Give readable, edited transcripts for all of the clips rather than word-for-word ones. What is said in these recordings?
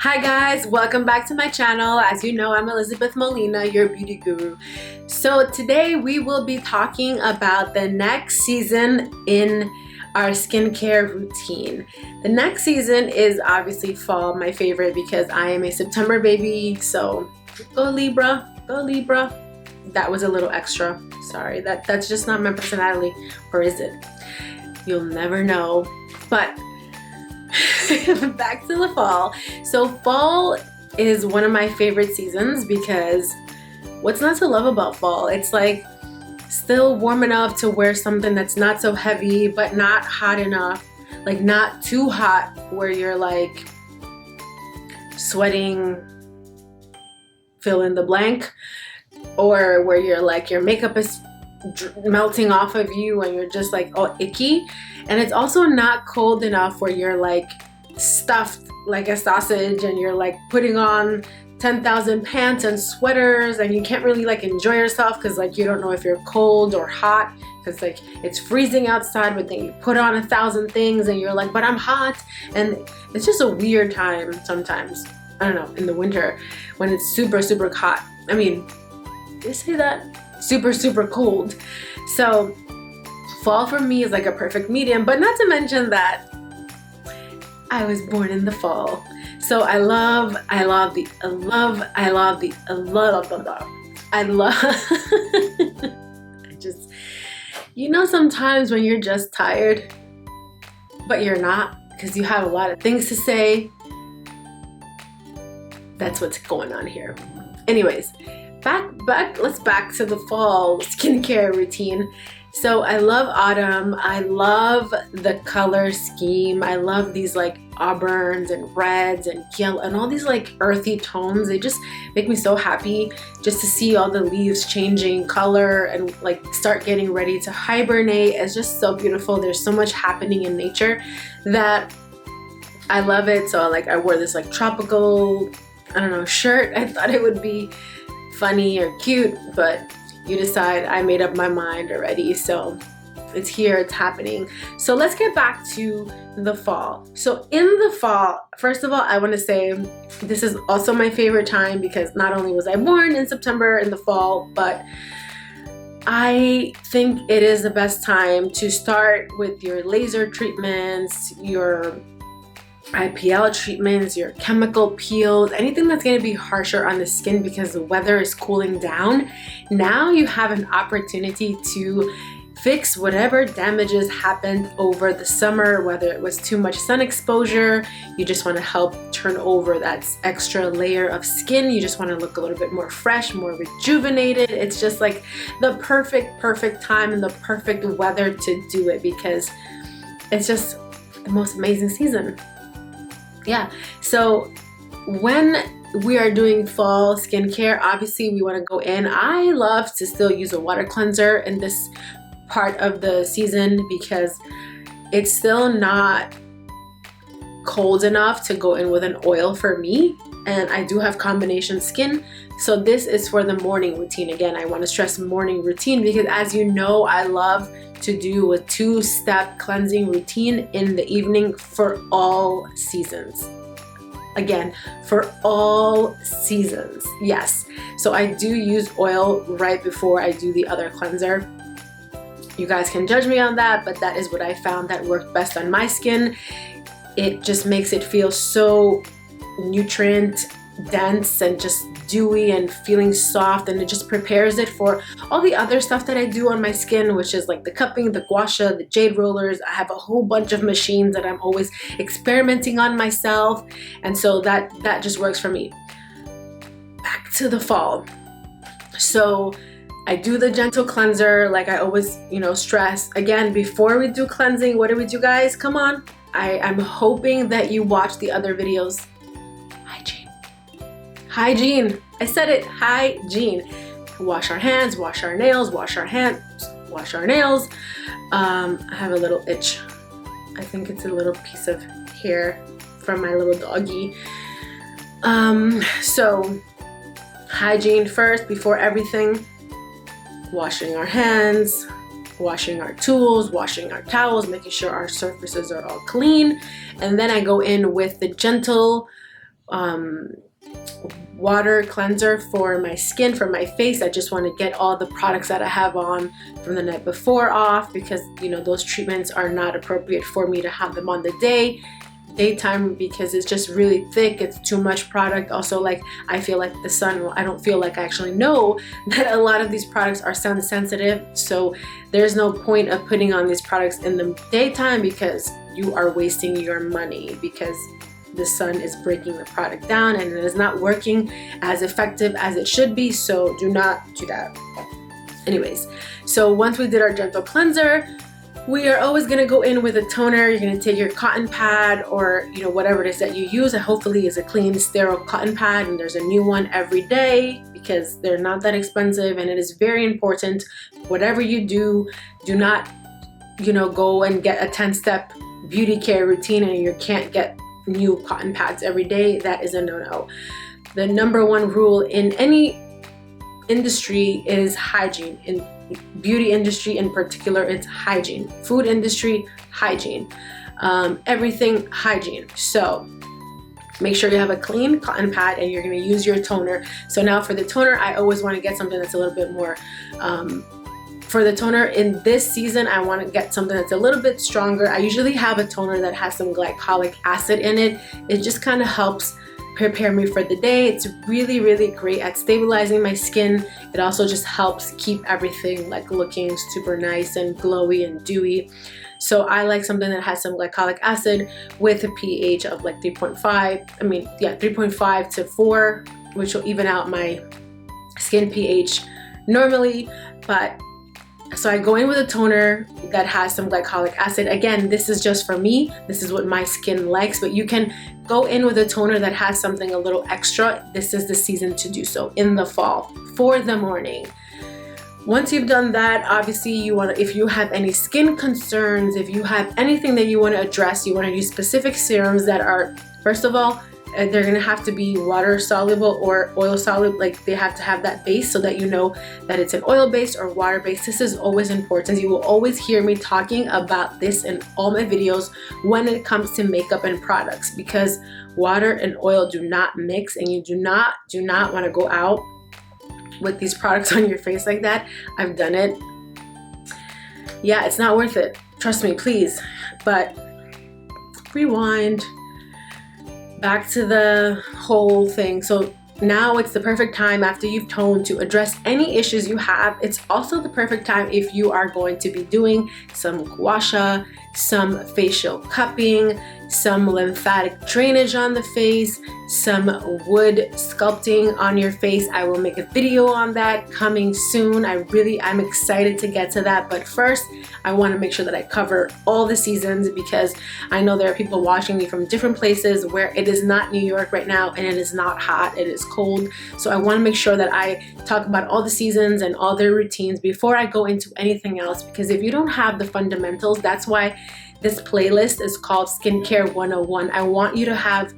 Hi guys, welcome back to my channel. As you know, I'm Elizabeth Molina, your beauty guru. So today we will be talking about the next season in our skincare routine. The next season is obviously fall, my favorite, because I am a September baby. So go Libra, go Libra. That was a little extra. Sorry, that's just not my personality. Or is it? You'll never know. But back to the fall. So fall is one of my favorite seasons because what's not to love about fall? It's like still warm enough to wear something that's not so heavy but not hot enough, like not too hot where you're like sweating, fill in the blank, or where you're like your makeup is melting off of you and you're just like oh icky. And it's also not cold enough where you're like stuffed like a sausage and you're like putting on 10,000 pants and sweaters and you can't really like enjoy yourself because like you don't know if you're cold or hot because like it's freezing outside, but then you put on 1,000 things and you're like, but I'm hot. And it's just a weird time sometimes. I don't know, in the winter when it's super hot. I mean, did I say that? Super cold. So fall for me is like a perfect medium, but not to mention that I was born in the fall. So I love I just, you know, sometimes when you're just tired, but you're not because you have a lot of things to say. That's what's going on here. Anyways, let's back to the fall skincare routine. So I love autumn. I love the color scheme. I love these like auburns and reds and yellow and all these like earthy tones. They just make me so happy just to see all the leaves changing color and like start getting ready to hibernate. It's just so beautiful. There's so much happening in nature that I love it. So like I wore this like tropical, I don't know, shirt. I thought it would be funny or cute, but you decide. I made up my mind already, so it's here, it's happening. So let's get back to the fall. So in the fall, first of all, I want to say this is also my favorite time because not only was I born in September in the fall, but I think it is the best time to start with your laser treatments, your IPL treatments, your chemical peels, anything that's going to be harsher on the skin because the weather is cooling down. Now you have an opportunity to fix whatever damages happened over the summer, whether it was too much sun exposure, you just want to help turn over that extra layer of skin, you just want to look a little bit more fresh, more rejuvenated. It's just like the perfect time and the perfect weather to do it because it's just the most amazing season. Yeah, so when we are doing fall skincare, obviously we want to go in. I love to still use a water cleanser in this part of the season because it's still not cold enough to go in with an oil for me. And I do have combination skin. So this is for the morning routine. Again, I want to stress morning routine because as you know, I love to do a 2-step cleansing routine in the evening for all seasons. Again, for all seasons, yes. So I do use oil right before I do the other cleanser. You guys can judge me on that, but that is what I found that worked best on my skin. It just makes it feel so nutrient dense and just dewy and feeling soft, and it just prepares it for all the other stuff that I do on my skin, which is like the cupping, the gua sha, the jade rollers. I have a whole bunch of machines that I'm always experimenting on myself, and so that just works for me. Back to the fall. So I do the gentle cleanser like I always, you know, stress. Again, before we do cleansing, what do we do, guys? Come on. I'm hoping that you watch the other videos. Hygiene. I said it, hygiene. Wash our hands, wash our nails, wash our nails. I have a little itch. I think it's a little piece of hair from my little doggy. So hygiene first before everything. Washing our hands, washing our tools, washing our towels, making sure our surfaces are all clean. And then I go in with the gentle water cleanser for my skin, for my face. I just want to get all the products that I have on from the night before off, because you know those treatments are not appropriate for me to have them on the daytime, because it's just really thick. It's too much product. Also, like, I feel like the sun, well, I don't feel like, I actually know that a lot of these products are sun sensitive, so there's no point of putting on these products in the daytime, because you are wasting your money, because the sun is breaking the product down and it is not working as effective as it should be. So do not do that. Anyways, so once we did our gentle cleanser, we are always going to go in with a toner. You're going to take your cotton pad, or you know, whatever it is that you use. It hopefully is a clean, sterile cotton pad, and there's a new one every day, because they're not that expensive. And it is very important, whatever you do, do not, you know, go and get a 10-step beauty care routine and you can't get new cotton pads every day. That is a no-no. The number one rule in any industry is hygiene. In beauty industry in particular, it's hygiene. Food industry, hygiene. Everything hygiene. So make sure you have a clean cotton pad and you're going to use your toner. So now for the toner, I always want to get something that's a little bit more for the toner in this season, I want to get something that's a little bit stronger. I usually have a toner that has some glycolic acid in it. It just kind of helps prepare me for the day. It's really, really great at stabilizing my skin. It also just helps keep everything like looking super nice and glowy and dewy. So I like something that has some glycolic acid with a pH of like 3.5 to 4, which will even out my skin pH normally. But so I go in with a toner that has some glycolic acid. Again, this is just for me. This is what my skin likes, but you can go in with a toner that has something a little extra. This is the season to do so, in the fall, for the morning. Once you've done that, obviously you want to, if you have any skin concerns, if you have anything that you want to address, you want to use specific serums that are, first of all, they're going to have to be water soluble or oil soluble. Like, they have to have that base so that you know that it's an oil based or water based. This is always important. You will always hear me talking about this in all my videos when it comes to makeup and products, because water and oil do not mix, and you do not want to go out with these products on your face like that. I've done it. Yeah, it's not worth it. Trust me, please. But rewind. Back to the whole thing. So now it's the perfect time, after you've toned, to address any issues you have. It's also the perfect time if you are going to be doing some gua sha, some facial cupping, some lymphatic drainage on the face, some wood sculpting on your face. I will make a video on that coming soon. I'm excited to get to that. But first, I want to make sure that I cover all the seasons, because I know there are people watching me from different places where it is not New York right now and it is not hot, it is cold. So I want to make sure that I talk about all the seasons and all their routines before I go into anything else, because if you don't have the fundamentals, that's why this playlist is called Skincare 101. I want you to have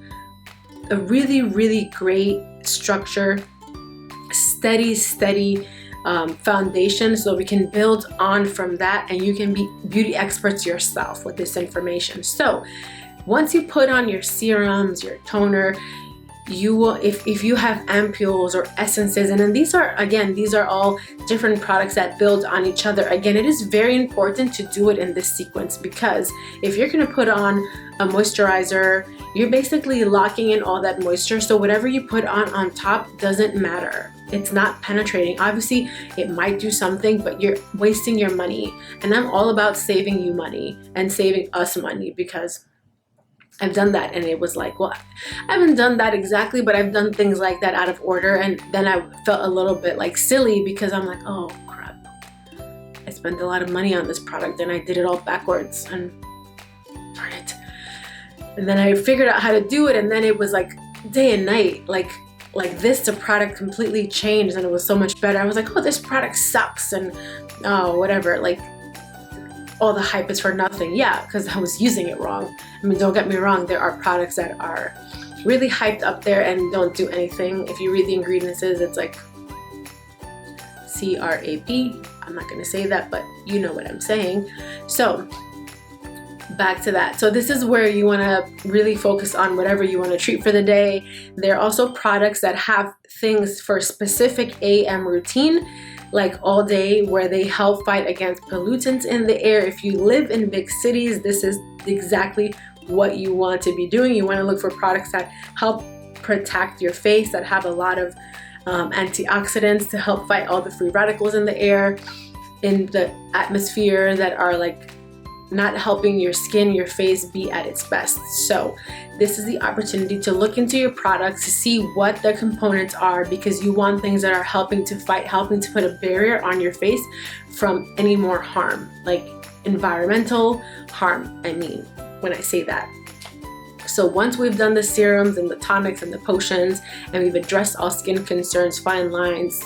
a really, really great structure, steady foundation, so we can build on from that and you can be beauty experts yourself with this information. So once you put on your serums, your toner, you will, if you have ampules or essences, and then these are all different products that build on each other. Again, it is very important to do it in this sequence, because if you're going to put on a moisturizer, you're basically locking in all that moisture. So whatever you put on top doesn't matter. It's not penetrating. Obviously, it might do something, but you're wasting your money. And I'm all about saving you money and saving us money, because I've done that and it was like, well, I haven't done that exactly, but I've done things like that out of order, and then I felt a little bit like silly, because I'm like, oh crap, I spent a lot of money on this product and I did it all backwards, and darn it. And then I figured out how to do it, and then it was like day and night, like this, the product completely changed and it was so much better. I was like, oh, this product sucks, and oh, whatever, like all the hype is for nothing. Yeah, because I was using it wrong. I mean, don't get me wrong, there are products that are really hyped up there and don't do anything. If you read the ingredients, it's like CRAP. I'm not going to say that, but you know what I'm saying. So back to that. So this is where you want to really focus on whatever you want to treat for the day. There are also products that have things for specific AM routine, like all day, where they help fight against pollutants in the air. If you live in big cities, this is exactly what you want to be doing. You want to look for products that help protect your face, that have a lot of antioxidants to help fight all the free radicals in the air, in the atmosphere, that are like not helping your skin, your face be at its best. So this is the opportunity to look into your products to see what the components are, because you want things that are helping to fight, helping to put a barrier on your face from any more harm, like environmental harm, I mean, when I say that. So once we've done the serums and the tonics and the potions, and we've addressed all skin concerns, fine lines,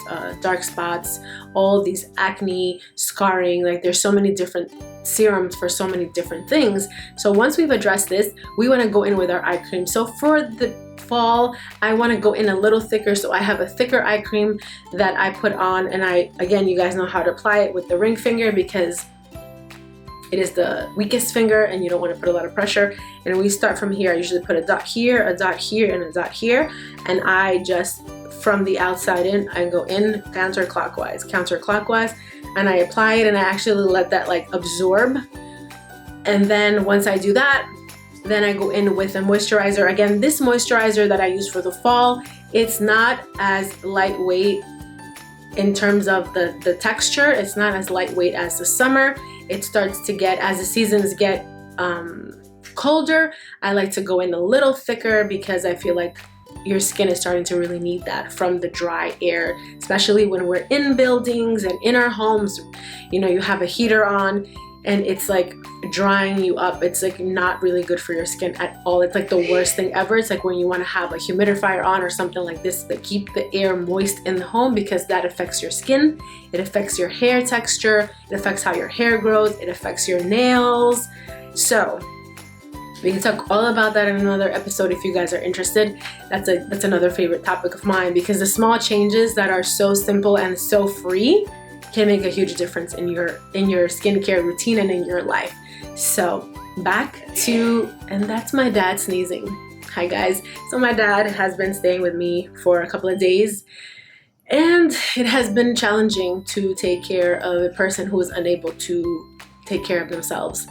dark spots, all these acne, scarring, like there's so many different serums for so many different things. So once we've addressed this, we want to go in with our eye cream. So for the fall, I want to go in a little thicker. So I have a thicker eye cream that I put on, and again, you guys know how to apply it with the ring finger, because it is the weakest finger and you don't want to put a lot of pressure. And we start from here. I usually put a dot here, and a dot here. And I just, from the outside in, I go in counterclockwise, and I apply it, and I actually let that like absorb. And then once I do that, then I go in with a moisturizer. Again, this moisturizer that I use for the fall, it's not as lightweight in terms of the texture. It's not as lightweight as the summer. It starts to get, as the seasons get colder, I like to go in a little thicker, because I feel like your skin is starting to really need that from the dry air, especially when we're in buildings and in our homes. You know, you have a heater on and it's like drying you up. It's like not really good for your skin at all. It's like the worst thing ever. It's like when you want to have a humidifier on or something like this that keep the air moist in the home, because that affects your skin, it affects your hair texture, it affects how your hair grows, it affects your nails. So we can talk all about that in another episode if you guys are interested. That's another favorite topic of mine, because the small changes that are so simple and so free can make a huge difference in your skincare routine and in your life. So back to, and that's my dad sneezing. Hi guys. So my dad has been staying with me for a couple of days, and it has been challenging to take care of a person who is unable to take care of themselves.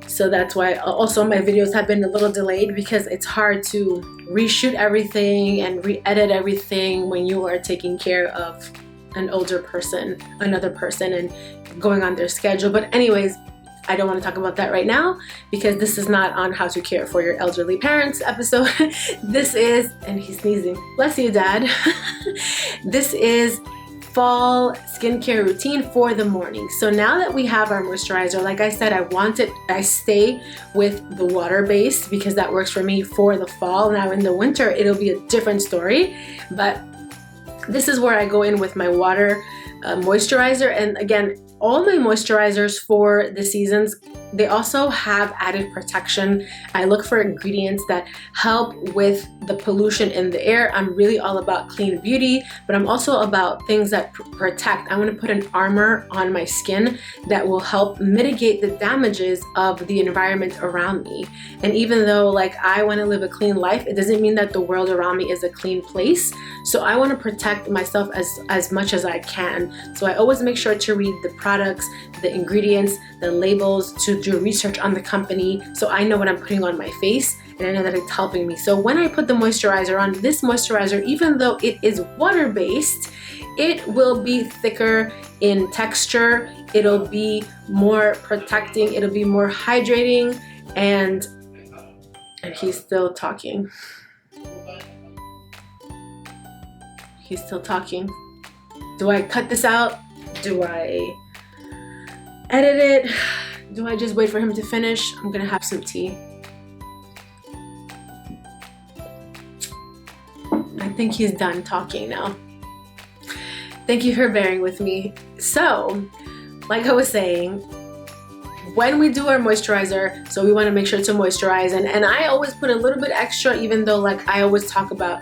So that's why also my videos have been a little delayed, because it's hard to reshoot everything and re-edit everything when you are taking care of an older person, another person, and going on their schedule. But anyways, I don't want to talk about that right now, because this is not on how to care for your elderly parents episode. This is, and he's sneezing, bless you, Dad. This is fall skincare routine for the morning. So now that we have our moisturizer, like I said, I stay with the water base, because that works for me for the fall. Now in the winter, it'll be a different story, but this is where I go in with my water moisturizer. And again, all my moisturizers for the seasons, they also have added protection. I look for ingredients that help with the pollution in the air. I'm really all about clean beauty, but I'm also about things that protect. I want to put an armor on my skin that will help mitigate the damages of the environment around me. And even though like I want to live a clean life, it doesn't mean that the world around me is a clean place. So I want to protect myself as much as I can. So I always make sure to read the products, the ingredients, the labels, to do research on the company, so I know what I'm putting on my face, and I know that it's helping me. So when I put the moisturizer on, this moisturizer, even though it is water-based, it will be thicker in texture, it'll be more protecting, it'll be more hydrating, and he's still talking. He's still talking. Do I cut this out? Do I edit it? Do I just wait for him to finish? I'm gonna have some tea. I think he's done talking now. Thank you for bearing with me. So, like I was saying, when we do our moisturizer, so we want to make sure to moisturize, and I always put a little bit extra, even though like I always talk about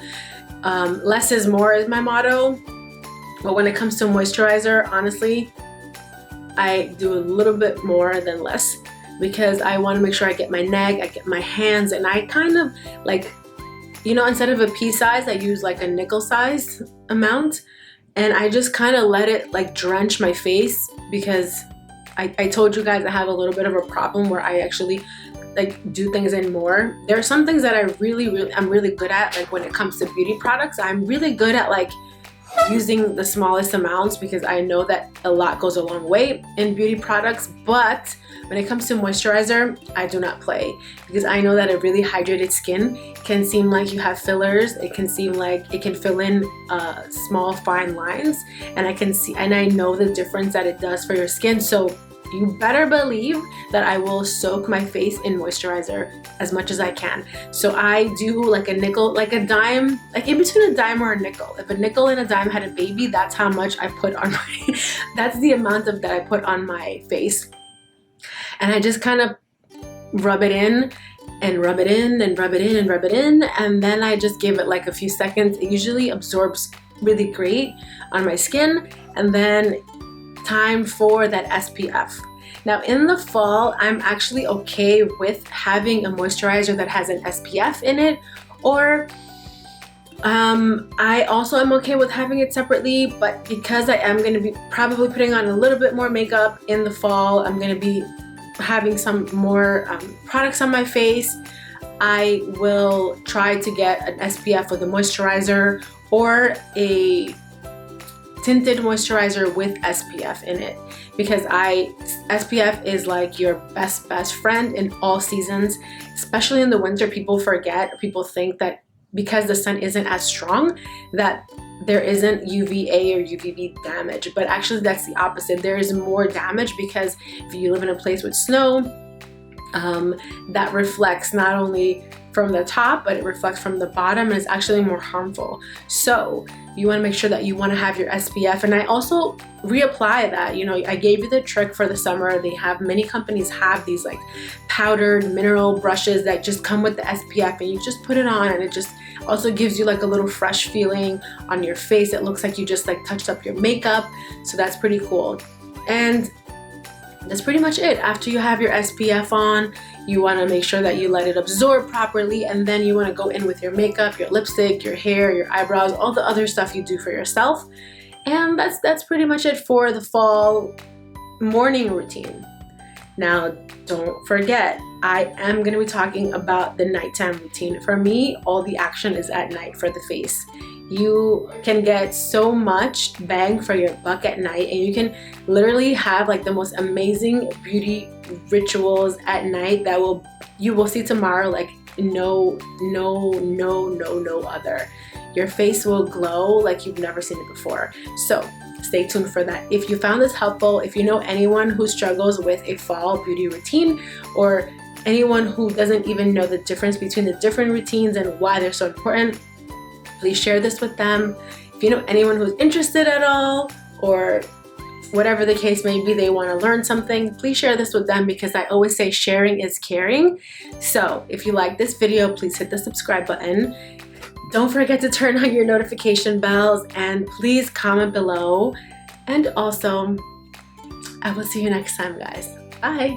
less is more is my motto. But when it comes to moisturizer, honestly, I do a little bit more than less. because I want to make sure I get my neck, I get my hands, and I kind of like, you know, instead of a pea size, I use like a nickel size amount, and I just kind of let it like drench my face, because I told you guys I have a little bit of a problem where I actually like do things in more. There are some things that I'm really good at, like when it comes to beauty products. I'm really good at like using the smallest amounts, because I know that a lot goes a long way in beauty products. But when it comes to moisturizer, I do not play, because I know that a really hydrated skin can seem like you have fillers. It can seem like it can fill in small fine lines, and I know the difference that it does for your skin. So you better believe that I will soak my face in moisturizer as much as I can. So I do like a nickel, like a dime, like in between a dime or a nickel. If a nickel and a dime had a baby, that's how much I put on my, that's the amount of that I put on my face. And I just kind of rub it in and rub it in and rub it in and rub it in. And then I just give it like a few seconds. It usually absorbs really great on my skin. And then time for that SPF. Now in the fall, I'm actually okay with having a moisturizer that has an SPF in it, or I also am okay with having it separately, but because I am going to be probably putting on a little bit more makeup in the fall, I'm going to be having some more products on my face, I will try to get an SPF with a moisturizer, or a tinted moisturizer with SPF in it, because SPF is like your best friend in all seasons. Especially in the winter, people think that because the sun isn't as strong that there isn't UVA or UVB damage, but actually that's the opposite. There is more damage, because if you live in a place with snow, that reflects not only from the top, but it reflects from the bottom, and it's actually more harmful. So you want to make sure that you want to have your SPF. And I also reapply that. You know, I gave you the trick for the summer. Many companies have these like powdered mineral brushes that just come with the SPF, and you just put it on, and it just also gives you like a little fresh feeling on your face. It looks like you just like touched up your makeup. So that's pretty cool. And that's pretty much it. After you have your SPF on, you want to make sure that you let it absorb properly, and then you want to go in with your makeup, your lipstick, your hair, your eyebrows, all the other stuff you do for yourself. And that's pretty much it for the fall morning routine. Now, don't forget, I am going to be talking about the nighttime routine. For me, all the action is at night for the face. You can get so much bang for your buck at night, and you can literally have like the most amazing beauty rituals at night that you will see tomorrow like no other. Your face will glow like you've never seen it before. So stay tuned for that. If you found this helpful, if you know anyone who struggles with a fall beauty routine, or anyone who doesn't even know the difference between the different routines and why they're so important, please share this with them. If you know anyone who's interested at all, or whatever the case may be, they want to learn something, please share this with them, because I always say sharing is caring. So if you like this video, please hit the subscribe button. Don't forget to turn on your notification bells, and please comment below. And also, I will see you next time, guys. Bye.